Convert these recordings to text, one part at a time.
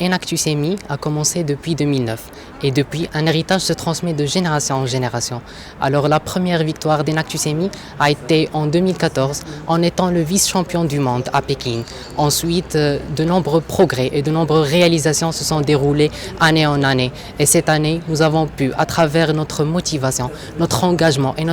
Enactus-EMI a commencé depuis 2009 et depuis, un héritage se transmet de génération en génération. Alors la première victoire d'Enactus-EMI a été en 2014 en étant le vice-champion du monde à Pékin. Ensuite, de nombreux progrès et de nombreuses réalisations se sont déroulées année en année. Et cette année, nous avons pu, à travers notre motivation, notre engagement et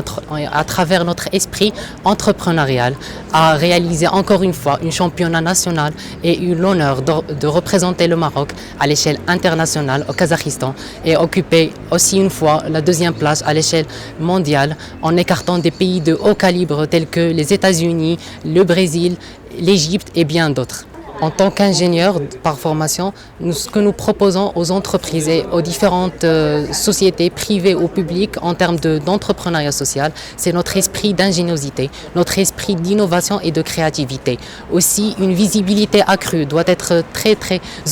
à travers notre esprit entrepreneurial, à réaliser encore une fois un championnat national et eu l'honneur de représenter le Maroc à l'échelle internationale au Kazakhstan et occuper aussi une fois la deuxième place à l'échelle mondiale en écartant des pays de haut calibre tels que les États-Unis, le Brésil, l'Égypte et bien d'autres. En tant qu'ingénieur par formation, ce que nous proposons aux entreprises et aux différentes sociétés privées ou publiques en termes d'entrepreneuriat social, c'est notre esprit d'ingéniosité, notre esprit d'innovation et de créativité. Aussi, une visibilité accrue doit être très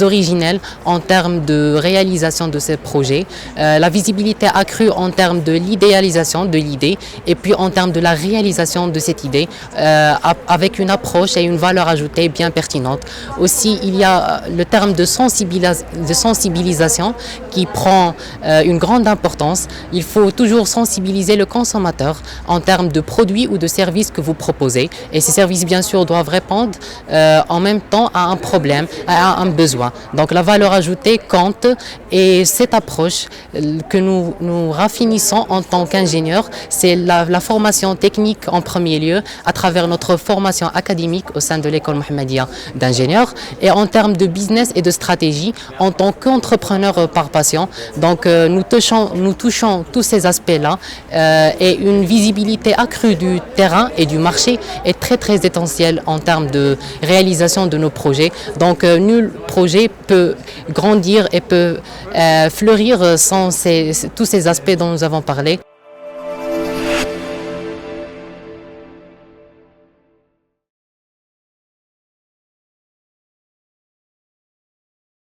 originelle en termes de réalisation de ces projets, la visibilité accrue en termes de l'idéalisation de l'idée et puis en termes de la réalisation de cette idée avec une approche et une valeur ajoutée bien pertinente. Aussi, il y a le terme de sensibilisation qui prend une grande importance. Il faut toujours sensibiliser le consommateur en termes de produits ou de services que vous proposez. Et ces services, bien sûr, doivent répondre en même temps à un problème, à un besoin. Donc la valeur ajoutée compte et cette approche que nous raffinissons en tant qu'ingénieurs, c'est la formation technique en premier lieu à travers notre formation académique au sein de l'école Mohammedia d'ingénieurs et en termes de business et de stratégie en tant qu'entrepreneur par passion. Donc nous touchons tous ces aspects-là et une visibilité accrue du terrain et du marché est très essentielle en termes de réalisation de nos projets. Donc nul projet peut grandir et peut fleurir sans tous ces aspects dont nous avons parlé.